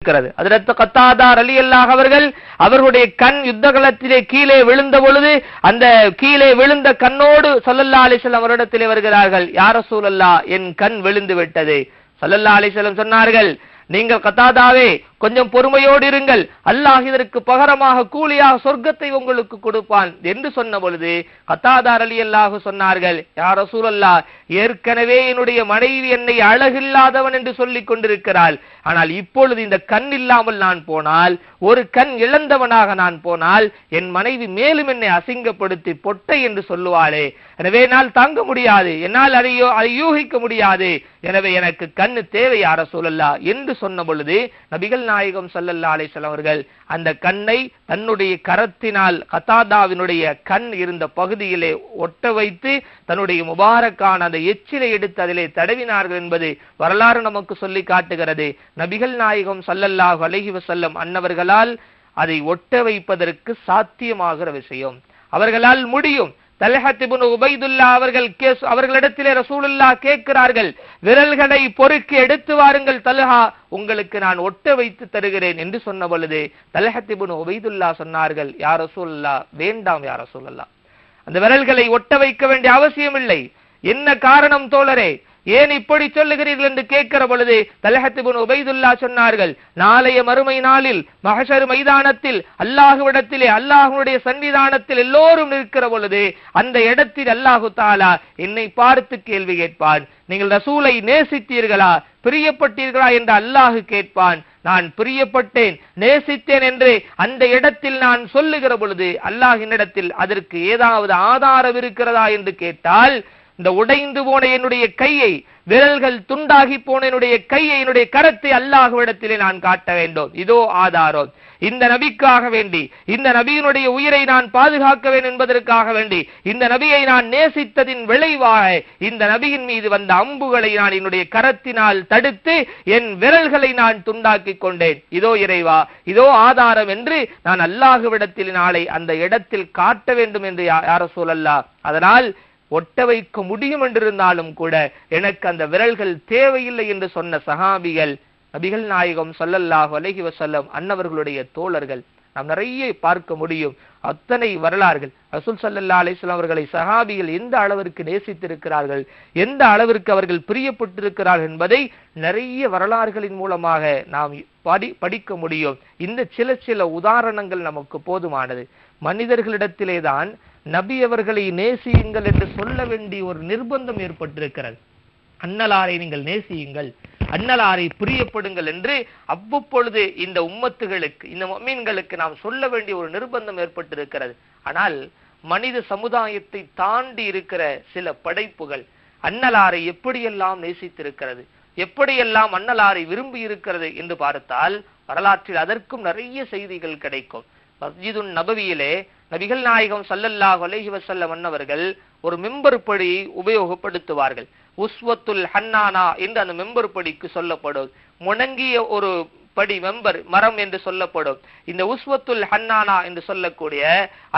ஹஜ்ரத் கத்தாதா ரலியல்லாஹு அவர்கள் அவர்களுடைய கண் யுத்த களத்திலே கீழே விழுந்த பொழுது அந்த கீழே விழுந்த கண்ணோடு ஸல்லல்லாஹு அலைஹி வஸல்லம் அவரிடத்திலே வருகிறார்கள். யா ரசூலல்லாஹ், என் கண் விழுந்து விட்டது. ஸல்லல்லாஹு அலைஹி வஸல்லம் சொன்னார்கள், நீங்கள் கத்தாதாவே கொஞ்சம் பொறுமையோடு இருங்கள், அல்லாஹ் இதற்கு பகரமாக கூலியாக சொர்க்கத்தை உங்களுக்கு கொடுப்பான் என்று சொன்ன பொழுது கத்தாதா ரலியல்லாஹு சொன்னார்கள், யா ரசூலல்லாஹ், ஏற்கனவே என்னுடைய மனைவி என்னை அழகில்லாதவன் என்று சொல்லிக் கொண்டிருக்கிறாள். ஆனால் இப்பொழுது இந்த கண் இல்லாமல் நான் போனால், ஒரு கண் இழந்தவனாக நான் போனால் என் மனைவி மேலும் என்னை அசிங்கப்படுத்தி பொட்டை என்று சொல்லுவாளே, எனவே என்னால் தாங்க முடியாது, என்னால் அதை யூகிக்க முடியாது, எனவே எனக்கு கண்ணு தேவை யா ரசூலல்லாஹ் என்று சொன்ன பொழுது நபிகள் நாயகம் ஸல்லல்லாஹு அலைஹி வஸல்லம் அவர்கள் அந்த கண்ணை தன்னுடைய கரத்தினால் கத்தாதாவினுடைய கண் இருந்த பகுதியிலே ஒட்ட வைத்து தன்னுடைய முபாரக்கான அந்த எச்சிலை எடுத்து அதிலே தடவினார்கள் என்பது வரலாறு நமக்கு சொல்லி காட்டுகிறது. நபிகள் நாயகம் ஸல்லல்லாஹு அலைஹி வஸல்லம் அன்னவர்களால் அதை ஒட்ட வைப்பதற்கு சாத்தியமாகிற விஷயம், அவர்களால் முடியும். தல்ஹத் இப்னு உபைதுல்லா அவர்களிடத்திலே ரசூலுல்லாஹ் கேட்கிறார்கள், விரல்களை பொறுக்கி எடுத்து வாருங்கள் தல்ஹா, உங்களுக்கு நான் ஒட்ட வைத்து தருகிறேன் என்று சொன்ன பொழுது தல்ஹத் இப்னு உபைதுல்லா சொன்னார்கள், யா ரசூலுல்லாஹ், வேண்டாம் யா ரசூலுல்லாஹ், அந்த விரல்களை ஒட்ட வைக்க வேண்டிய அவசியம் இல்லை. என்ன காரணம் தோழரே, ஏன் இப்படி சொல்லுகிறீர்கள் என்று கேட்கிற பொழுது தல்ஹத் இப்னு உபைதுல்லா சொன்னார்கள், நாளைய மறுமை நாளில் மஹ்ஷர் மைதானத்தில் அல்லாஹ்விடத்திலே அல்லாஹ்வுடைய சன்னிதானத்தில் எல்லோரும் நிற்கிற பொழுது அந்த இடத்தில் அல்லாஹு தஆலா என்னை பார்த்து கேள்வி கேட்பான், நீங்கள் ரசூலை நேசித்தீர்களா, பிரியப்பட்டீர்களா என்று அல்லாஹ் கேட்பான். நான் பிரியப்பட்டேன், நேசித்தேன் என்று அந்த இடத்தில் நான் சொல்லுகிற பொழுது அல்லாஹ்வினிடத்தில் அதற்கு ஏதாவது ஆதாரம் இருக்கிறதா என்று கேட்டால், இந்த உடைந்து போன என்னுடைய கையை, விரல்கள் துண்டாகி போன என்னுடைய கையை, என்னுடைய கரத்தை அல்லாஹ்விடத்திலே நான் காட்ட வேண்டும், இதோ ஆதாரம். இந்த நபிக்காக வேண்டி, இந்த நபியினுடைய உயிரை நான் பாதுகாக்க வேண்டும் என்பதற்காக வேண்டி, இந்த நபியை நான் நேசித்ததின் விளைவாக இந்த நபியின் மீது வந்த அம்புகளை நான் என்னுடைய கரத்தினால் தடுத்து என் விரல்களை நான் துண்டாக்கி கொண்டேன், இதோ இறைவா, இதோ ஆதாரம் என்று நான் அல்லாஹ்விடத்தில் நாளை அந்த இடத்தில் காட்ட வேண்டும் என்று யா ரசூலல்லாஹ், அதனால் ஒட்ட வைக்க முடியும் என்றிருந்தாலும் கூட எனக்கு அந்த விரல்கள் தேவையில்லை என்று சொன்ன சஹாபிகள் நபிகள் நாயகம் ஸல்லல்லாஹு அலைஹி வஸல்லம் அன்னவர்களுடைய தோழர்கள் நாம் நிறைய பார்க்க முடியும். அத்தனை வரலாறுகள் ரசூல் ஸல்லல்லாஹு அலைஹி வஸல்லம் அவர்களை சஹாபிகள் எந்த அளவிற்கு நேசித்திருக்கிறார்கள், எந்த அளவிற்கு அவர்கள் பிரியப்பட்டிருக்கிறார்கள் என்பதை நிறைய வரலாறுகளின் மூலமாக நாம் படிக்க முடியும். இந்த சில உதாரணங்கள் நமக்கு போதுமானது. மனிதர்களிடத்திலே தான் நபி அவர்களை நேசியுங்கள் என்று சொல்ல வேண்டிய ஒரு நிர்பந்தம் ஏற்பட்டிருக்கிறது. அன்னலாரை நீங்கள் நேசியுங்கள், அன்னலாரை பிரியப்படுங்கள் என்று அவ்வப்பொழுது இந்த உம்மத்துகளுக்கு, இந்த முஃமின்களுக்கு நாம் சொல்ல வேண்டிய ஒரு நிர்பந்தம் ஏற்பட்டிருக்கிறது. ஆனால் மனித சமுதாயத்தை தாண்டி இருக்கிற சில படைப்புகள் அன்னலாரை எப்படியெல்லாம் நேசித்திருக்கிறது, எப்படியெல்லாம் அன்னலாரை விரும்பி இருக்கிறது என்று பார்த்தால் வரலாற்றில் அதற்கும் நிறைய செய்திகள் கிடைக்கும். மஸ்ஜிதுன் நபவியிலே நபிகள் நாயகம் ஸல்லல்லாஹு அலைஹி வஸல்லம் அன்னவர்கள் ஒரு மெம்பர் படியை உபயோகப்படுத்துவார்கள். உஸ்வத்துல் ஹன்னானா என்று அந்த மெம்பர் படிக்கு சொல்லப்படும். முணங்கிய ஒரு படி மெம்பர் மரம் என்று சொல்லப்படும். இந்த உஸ்வத்துல் ஹன்னானா என்று சொல்லக்கூடிய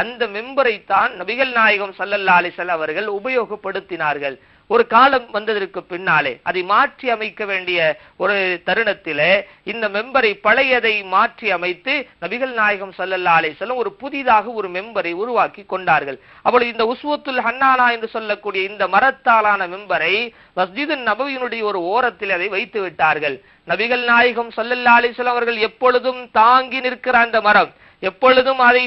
அந்த மெம்பரை தான் நபிகள் நாயகம் ஸல்லல்லாஹு அலைஹி வஸல்லம் அவர்கள் உபயோகப்படுத்தினார்கள். ஒரு காலம் வந்ததற்கு பின்னாலே அதை மாற்றி அமைக்க வேண்டிய ஒரு தருணத்திலே இந்த மெம்பரை பழையதை மாற்றி அமைத்து நபிகள் நாயகம் ஸல்லல்லாஹு அலைஹி வஸல்லம் ஒரு புதிதாக ஒரு மெம்பரை உருவாக்கி கொண்டார்கள். அப்பொழுது இந்த உஸ்வத்துல் ஹன்னானா என்று சொல்லக்கூடிய இந்த மரத்தாலான மெம்பரை மஸ்ஜிதுன் நபவியினுடைய ஒரு ஓரத்தில் அதை வைத்து விட்டார்கள். நபிகள் நாயகம் ஸல்லல்லாஹு அலைஹி வஸல்லம் அவர்கள் எப்பொழுதும் தாங்கி நிற்கிற அந்த மரம், எப்பொழுதும் அதை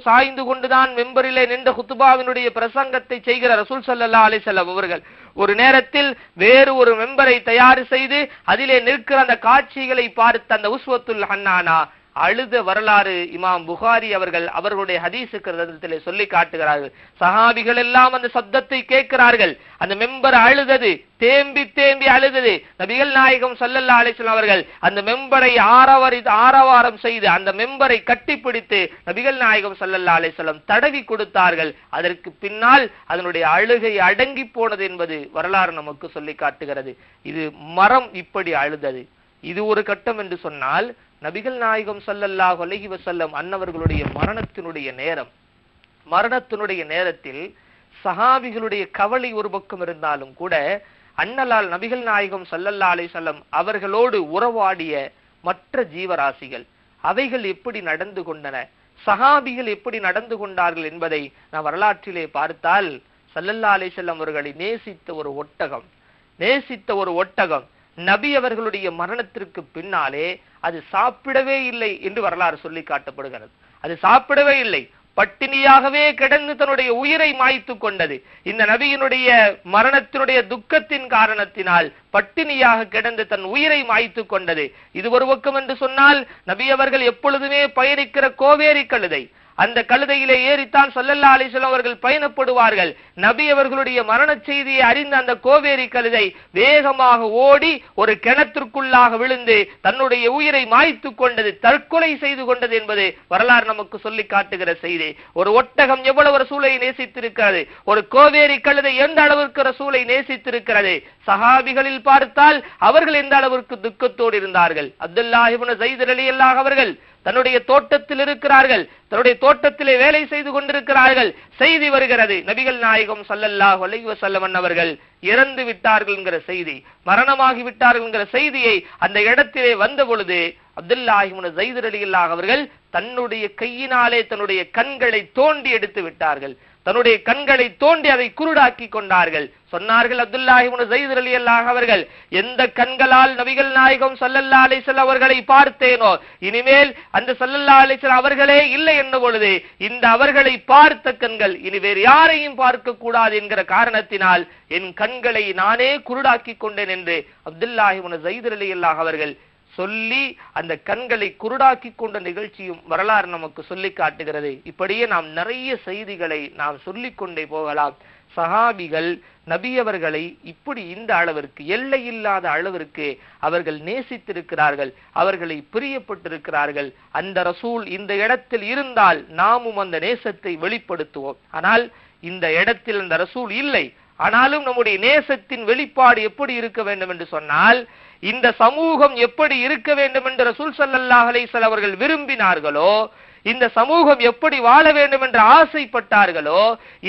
சாய்ந்து கொண்டுதான் மெம்பரிலே நின்ற குத்துபாவினுடைய பிரசங்கத்தை செய்கிற ரசூல் ஸல்லல்லாஹு அலைஹி வஸல்லம் அவர்கள் ஒரு நேரத்தில் வேறு ஒரு மெம்பரை தயார் செய்து அதிலே நிற்கிற அந்த காட்சிகளை பார்த்த அந்த உஸ்வத்துல் ஹன்னானா அழுத வரலாறு இமாம் புகாரி அவர்கள் அவர்களுடைய ஹதீஸ் கிரந்தத்திலே சொல்லி காட்டுகிறார்கள். சஹாபிகள் எல்லாம் அந்த சப்தத்தை கேட்கிறார்கள். அந்த மெம்பர் அழுதது, தேம்பி தேம்பி அழுதது. நபிகள் நாயகம் ஸல்லல்லாஹு அலைஹி வஸல்லம் அவர்கள் அந்த மெம்பரை ஆரவாரம் செய்து அந்த மெம்பரை கட்டிப்பிடித்து நபிகள் நாயகம் ஸல்லல்லாஹு அலைஹி வஸல்லம் தடவி கொடுத்தார்கள். அதற்கு பின்னால் அதனுடைய அழுகை அடங்கி போனது என்பது வரலாறு நமக்கு சொல்லி காட்டுகிறது. இது மரம் இப்படி அழுதது. இது ஒரு கட்டம் என்று சொன்னால் நபிகள் நாயகம் ஸல்லல்லாஹு அலைஹி வஸல்லம் அன்னவர்களுடைய மரணத்தினுடைய நேரத்தில் சஹாபிகளுடைய கவலை ஒரு பக்கம் இருந்தாலும் கூட அன்னலால் நபிகள் நாயகம் ஸல்லல்லாஹு அலைஹி வஸல்லம் அவர்களோடு உறவாடிய மற்ற ஜீவராசிகள் அவைகள் எப்படி நடந்து கொண்டன, சஹாபிகள் எப்படி நடந்து கொண்டார்கள் என்பதை நாம் வரலாற்றிலே பார்த்தால், ஸல்லல்லாஹு அலைஹி வஸல்லம் அவர்களை நேசித்த ஒரு ஒட்டகம் நபி அவர்களுடைய மரணத்திற்கு பின்னாலே அது சாப்பிடவே இல்லை என்று வரலாறு சொல்லி காட்டப்படுகிறது. அது சாப்பிடவே இல்லை, பட்டினியாகவே கிடந்து தன்னுடைய உயிரை மாய்த்து கொண்டது. இந்த நபியினுடைய மரணத்தினுடைய துக்கத்தின் காரணத்தினால் பட்டினியாக கிடந்து தன் உயிரை மாய்த்து கொண்டது. இது ஒரு பக்கம் என்று சொன்னால், நபி அவர்கள் எப்பொழுதுமே பயணிக்கிற கோவேரி கழுதை, அந்த கழுதையிலே ஏறித்தான் ஸல்லல்லாஹு அலைஹி வஸல்லம் அவர்கள் பயணப்படுவார்கள். நபி அவர்களுடைய மரண செய்தியை அறிந்த அந்த கோவேரி கழுதை வேகமாக ஓடி ஒரு கிணத்திற்குள்ளாக விழுந்து தன்னுடைய உயிரை மாய்த்து கொண்டது, தற்கொலை செய்து கொண்டது என்பது வரலாறு நமக்கு சொல்லி காட்டுகிற செய்தி. ஒரு ஒட்டகம் எவ்வளவு ரசூலை நேசித்திருக்கிறது, ஒரு கோவேரி கழுதை எந்த அளவிற்கு ரசூலை நேசித்திருக்கிறது. சஹாபிகளில் பார்த்தால் அவர்கள் எந்த அளவிற்கு துக்கத்தோடு இருந்தார்கள். அப்துல்லாஹ் இப்னு ஸைத் ரலியல்லாஹு அவர்கள் தன்னுடைய தோட்டத்தில் இருக்கிறார்கள், தன்னுடைய தோட்டத்திலே வேலை செய்து கொண்டிருக்கிறார்கள். செய்தி வருகிறது, நபிகள் நாயகம் ஸல்லல்லாஹு அலைஹி வஸல்லம் அவர்கள் இறந்து விட்டார்கள் என்கிற செய்தி, மரணமாகி விட்டார்கள் என்கிற செய்தியை அந்த இடத்திலே வந்த பொழுது அப்துல்லாஹ் இப்னு ஸைத் ரலியல்லாஹு அவர்கள் தன்னுடைய கையினாலே தன்னுடைய கண்களை தோண்டி எடுத்து விட்டார்கள். தன்னுடைய கண்களை தோண்டி அதை குருடாக்கி கொண்டார்கள். சொன்னார்கள் அப்துல்லாஹ் இப்னு ஸைத் ரலியல்லாஹு அவர்கள், எந்த கண்களால் நபிகள் நாயகம் ஸல்லல்லாஹு அலைஹி வஸல்லம் அவர்களை பார்த்தேனோ, இனிமேல் அந்த ஸல்லல்லாஹு அலைஹி வஸல்லம் அவர்களே இல்லை என்ற பொழுது இந்த அவர்களை பார்த்த கண்கள் இனி வேறு யாரையும் பார்க்க கூடாது என்கிற காரணத்தினால் என் கண்களை நானே குருடாக்கி கொண்டேன் என்று அப்துல்லாஹ் இப்னு ஸைத் ரலியல்லாஹு அவர்கள் சொல்லி அந்த கண்களை குருடாக்கி கொண்ட நிகழ்ச்சியும் வரலாறு நமக்கு சொல்லி காட்டுகிறது. இப்படியே நாம் நிறைய செய்திகளை நாம் சொல்லிக் கொண்டே போகலாம். சஹாபிகள் நபி அவர்களை இப்படி இந்த அளவிற்கு, எல்லையில்லாத அளவிற்கு அவர்கள் நேசித்திருக்கிறார்கள், அவர்களை பிரியப்பட்டிருக்கிறார்கள். அந்த ரசூல் இந்த இடத்தில் இருந்தால் நாமும் அந்த நேசத்தை வெளிப்படுத்துவோம். ஆனால் இந்த இடத்தில் அந்த ரசூல் இல்லை. ஆனாலும் நம்முடைய நேசத்தின் வெளிப்பாடு எப்படி இருக்க வேண்டும் என்று சொன்னால், இந்த சமூகம் எப்படி இருக்க வேண்டும் என்று ரசூல் ஸல்லல்லாஹு அலைஹி வஸல்லம் அவர்கள் விரும்பினார்களோ, இந்த சமூகம் எப்படி வாழ வேண்டும் என்று ஆசைப்பட்டார்களோ,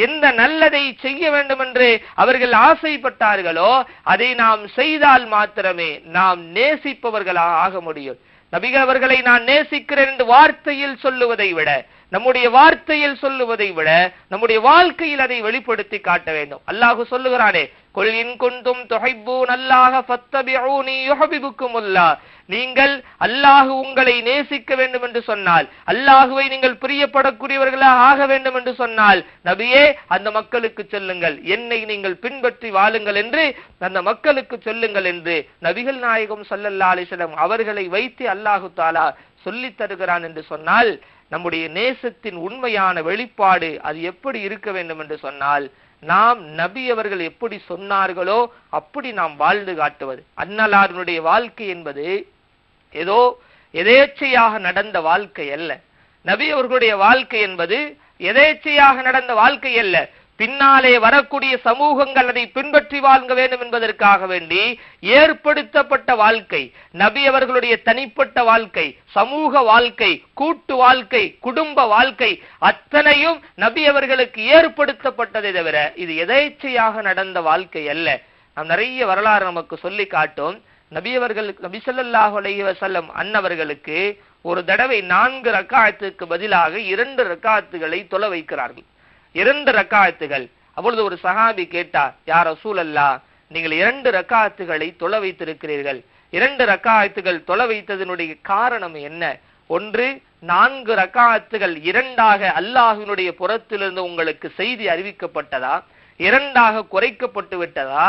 எந்த நல்லதை செய்ய வேண்டும் என்று அவர்கள் ஆசைப்பட்டார்களோ, அதை நாம் செய்தால் மாத்திரமே நாம் நேசிப்பவர்களாக ஆக முடியும். நபிகள் அவர்களை நான் நேசிக்கிறேன் என்று வார்த்தையில் சொல்லுவதை விட, நம்முடைய வார்த்தையில் சொல்லுவதை விட நம்முடைய வாழ்க்கையில் அதை வெளிப்படுத்தி காட்ட வேண்டும். அல்லாஹ் சொல்லுகிறானே, குல் இன் குன்தும் துஹிப்பூனல்லாஹ ஃபத்தபிஊனி யுஹிப்புக்குமுல்லாஹ், நீங்கள் அல்லாஹ் உங்களை நேசிக்க வேண்டும் என்று சொன்னால், அல்லாஹ்வை நீங்கள் பிரியப்படக்கூடியவர்களாக ஆக வேண்டும் என்று சொன்னால், நபியே அந்த மக்களுக்கு சொல்லுங்கள், என்னை நீங்கள் பின்பற்றி வாழுங்கள் என்று அந்த மக்களுக்கு சொல்லுங்கள் என்று நபிகள் நாயகம் ஸல்லல்லாஹு அலைஹி வஸல்லம் அவர்களை வைத்து அல்லாஹ் தஆலா சொல்லி தருகிறான் என்று சொன்னால், நம்முடைய நேசத்தின் உண்மையான வெளிப்பாடு அது எப்படி இருக்க வேண்டும் என்று சொன்னால், நாம் நபி அவர்கள் எப்படி சொன்னார்களோ அப்படி நாம் வாழ்ந்து காட்டுவது. அன்னலாருடைய வாழ்க்கை என்பது ஏதோ எதேச்சையாக நடந்த வாழ்க்கை அல்ல. நபி அவர்களுடைய வாழ்க்கை என்பது எதேச்சையாக நடந்த வாழ்க்கை அல்ல. பின்னாலே வரக்கூடிய சமூகங்கள் அதை பின்பற்றி வாழ்க வேண்டும் என்பதற்காக வேண்டி ஏற்படுத்தப்பட்ட வாழ்க்கை. நபி அவர்களுடைய தனிப்பட்ட வாழ்க்கை, சமூக வாழ்க்கை, கூட்டு வாழ்க்கை, குடும்ப வாழ்க்கை அத்தனையும் நபி அவர்களுக்கு ஏற்படுத்தப்பட்டதை தவிர இது எதேச்சையாக நடந்த வாழ்க்கை அல்ல. நாம் நிறைய வரலாறு நமக்கு சொல்லி காட்டும். நபி ஸல்லல்லாஹு அலைஹி வஸல்லம் அன்னவர்களுக்கு ஒரு தடவை 4 ரக்காஅத்துக்கு பதிலாக 2 ரக்காஅத்துகளை தொழ வைக்கிறார்கள். 2 ரக்காஅத்துகள். அப்பொழுது ஒரு சஹாபி கேட்டார், யா ரசூலல்லாஹ், நீங்கள் 2 ரக்காஅத்துகளை தொழ வைத்திருக்கிறீர்கள், 2 ரக்காஅத்துகள் தொழ வைத்ததனுடைய காரணம் என்ன? ஒன்று, 4 ரக்காஅத்துகள் 2ஆக அல்லாஹ்வினுடைய புறத்திலிருந்து உங்களுக்கு செய்தி அறிவிக்கப்பட்டதா, 2ஆக குறைக்கப்பட்டு விட்டதா,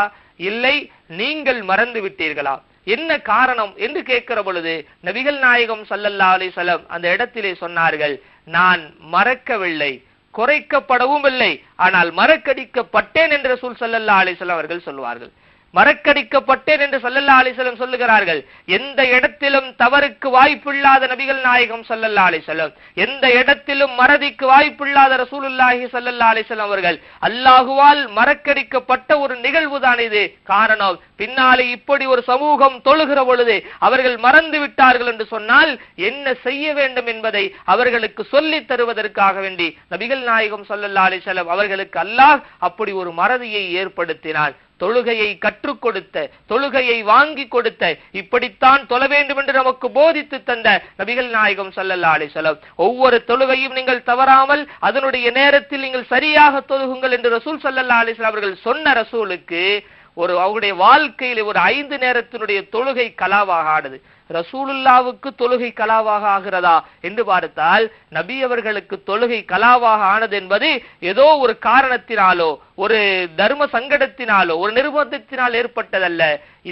இல்லை நீங்கள் மறந்து விட்டீர்களா, என்ன காரணம் என்று கேட்கிற பொழுது நபிகள் நாயகம் ஸல்லல்லாஹு அலைஹி வஸல்லம் அந்த இடத்திலே சொன்னார்கள், நான் மறக்கவில்லை, குறைக்கப்படவும் இல்லை, ஆனால் மறக்கடிக்கப்பட்டேன் என்று ரசூல் ஸல்லல்லாஹு அலைஹி வஸல்லம் அவர்கள் சொல்வார்கள். மறக்கடிக்கப்பட்டேன் என்று ஸல்லல்லாஹு அலைஹி வஸல்லம் சொல்லுகிறார்கள். எந்த இடத்திலும் தவறுக்கு வாய்ப்பில்லாத நபிகள் நாயகம் ஸல்லல்லாஹு அலைஹி வஸல்லம், எந்த இடத்திலும் மறதிக்கு வாய்ப்பில்லாத ரசூலுல்லாஹி ஸல்லல்லாஹு அலைஹி வஸல்லம் அவர்கள் அல்லாஹுவால் மறக்கடிக்கப்பட்ட ஒரு நிகழ்வு தான் இது. காரணம், பின்னாலே இப்படி ஒரு சமூகம் தொழுகிற பொழுது அவர்கள் மறந்து விட்டார்கள் என்று சொன்னால் என்ன செய்ய வேண்டும் என்பதை அவர்களுக்கு சொல்லி தருவதற்காக வேண்டி நபிகள் நாயகம் ஸல்லல்லாஹு அலைஹி வஸல்லம் அவர்களுக்கு அல்லாஹ் அப்படி ஒரு மறதியை ஏற்படுத்தினான். தொழுகையை கற்றுக் கொடுத்த, தொழுகையை வாங்கி கொடுத்த, இப்படித்தான் தொழ வேண்டும் என்று நமக்கு போதித்து தந்த நபிகள் நாயகம் ஸல்லல்லாஹு அலைஹி வஸல்லம், ஒவ்வொரு தொழுகையும் நீங்கள் தவறாமல் அதனுடைய நேரத்தில் நீங்கள் சரியாக தொழுகுங்கள் என்று ரசூல் ஸல்லல்லாஹு அலைஹி வஸல்லம் அவர்கள் சொன்ன ரசூலுக்கு அவருடைய வாழ்க்கையில ஒரு 5 நேரத்தினுடைய தொழுகை கலாவாக ஆனது. ரசூலுல்லாவுக்கு தொழுகை கலாவாக ஆகிறதா என்று பார்த்தால், நபி அவர்களுக்கு தொழுகை கலாவாக ஆனது என்பது ஏதோ ஒரு காரணத்தினாலோ, ஒரு தர்ம சங்கடத்தினாலோ, ஒரு நிர்பந்தத்தினால் ஏற்பட்டதல்ல.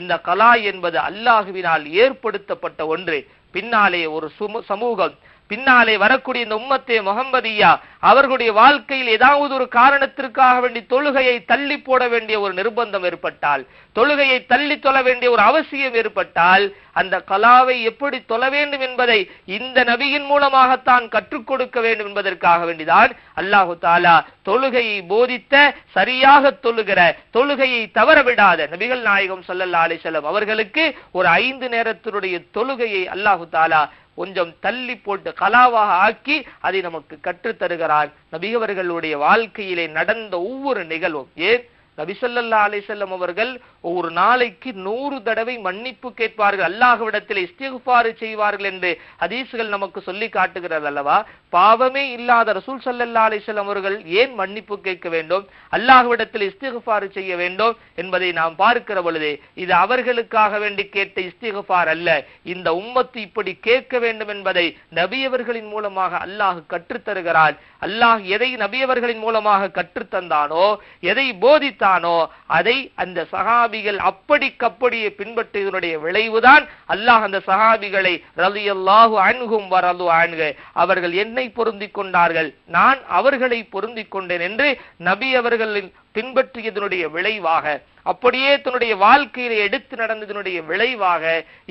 இந்த கலா என்பது அல்லாஹுவினால் ஏற்படுத்தப்பட்ட ஒன்று. பின்னாலே ஒரு சமூகம், பின்னாலே வரக்கூடிய இந்த உம்மத்தே முஹம்மதியா அவர்களுடைய வாழ்க்கையில் ஏதாவது ஒரு காரணத்திற்காக வேண்டி தொழுகையை தள்ளி போட வேண்டிய ஒரு நிர்பந்தம் ஏற்பட்டால், தொழுகையை தள்ளி தொழ வேண்டிய ஒரு அவசியம் ஏற்பட்டால், அந்த கலாவை எப்படி தொழ வேண்டும் என்பதை இந்த நபியின் மூலமாகத்தான் கற்றுக் கொடுக்க வேண்டும் என்பதற்காக வேண்டிதான் அல்லாஹு தாலா தொழுகையை போதித்த, சரியாக தொழுகிற, தொழுகையை தவறவிடாத நபிகள் நாயகம் ஸல்லல்லாஹு அலைஹி வஸல்லம் அவர்களுக்கு ஒரு 5 நேரத்தினுடைய தொழுகையை அல்லாஹு தாலா கொஞ்சம் தள்ளி போட்டு கலாவாக ஆக்கி அதை நமக்கு கற்றுத் தருகிறார். நபி அவர்களுடைய வாழ்க்கையிலே நடந்த ஒவ்வொரு நிகழ்வும், ஏன் நபி ஸல்லல்லாஹு அலைஹி வஸல்லம் அவர்கள் ஒரு நாளைக்கு 100 தடவை மன்னிப்பு கேட்பார்கள், அல்லாஹ்விடத்தில் இஸ்திக்ஃபார் செய்வார்கள் என்று ஹதீஸ்கள் நமக்கு சொல்லி காட்டுகிறது அல்லவா? பாவமே இல்லாத ரசூல் ஸல்லல்லாஹு அலைஹி வஸல்லம் அவர்கள் ஏன் மன்னிப்பு கேட்க வேண்டும், அல்லாஹ்விடத்தில் இஸ்திக்ஃபார் செய்ய வேண்டும் என்பதை நாம் பார்க்கிற பொழுது, இது அவர்களுக்காக வேண்டி கேட்ட இஸ்திக்ஃபார் அல்ல, இந்த உம்மத்து இப்படி கேட்க வேண்டும் என்பதை நபி அவர்களின் மூலமாக அல்லாஹ் கற்றுத் தருகிறார். அல்லாஹ் எதை நபி அவர்களின் மூலமாக கற்றுத் தந்தானோ, எதை போதித்தானோ, அதை அந்த சஹாபிகள் அப்படியே பின்பற்றியதனுடைய விளைவுதான் அல்லாஹ் அந்த சஹாபிகளை ரலியல்லாஹு அன்ஹும் வ ரது அன்ஹு, அவர்கள் என்னை பொருந்திக் கொண்டார்கள், நான் அவர்களை பொருந்திக் கொண்டேன் என்று நபி அவர்களின் பின்பற்றியதனுடைய விளைவாக, அப்படியே தன்னுடைய வாழ்க்கையில எடுத்து நடந்ததனுடைய விளைவாக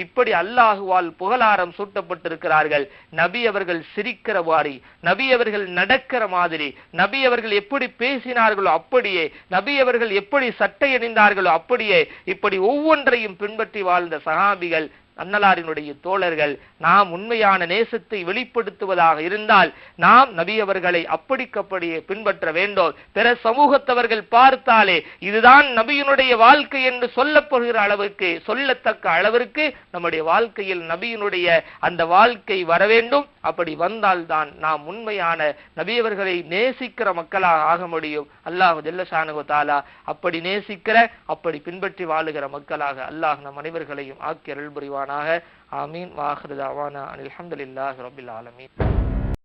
இப்படி அல்லாஹுவால் புகழாரம் சூட்டப்பட்டிருக்கிறார்கள். நபி அவர்கள் சிரிக்கிற மாதிரி, நபி அவர்கள் நடக்கிற மாதிரி, நபி அவர்கள் எப்படி பேசினார்களோ அப்படியே, நபி அவர்கள் எப்படி சட்டை அணிந்தார்களோ அப்படியே, இப்படி ஒவ்வொன்றையும் பின்பற்றி வாழ்ந்த சஹாபிகள், அன்னலாரினுடைய தோழர்கள், நாம் உண்மையான நேசத்தை வெளிப்படுத்துவதாக இருந்தால் நாம் நபி அவர்களை அப்படியே பின்பற்ற வேண்டும். பிற சமூகத்தவர்கள் பார்த்தாலே இதுதான் நபியினுடைய வாழ்க்கை என்று சொல்லப்படுகிற அளவுக்கு, சொல்லத்தக்க அளவிற்கு நம்முடைய வாழ்க்கையில் நபியினுடைய அந்த வாழ்க்கை வர வேண்டும். அப்படி வந்தால்தான் நாம் உண்மையான நபியவர்களை நேசிக்கிற மக்களாக ஆக முடியும். அல்லாஹ் ஜல்ல ஷானஹு தஆலா அப்படி நேசிக்கிற, அப்படி பின்பற்றி வாழுகிற மக்களாக அல்லாஹ் நம் அனைவர்களையும் ஆக்கி அருள் புரிவானாக. ஆமீன். வாஹிரு தஅவானா அல்ஹம்துலில்லாஹி ரப்பில் ஆலமீன்.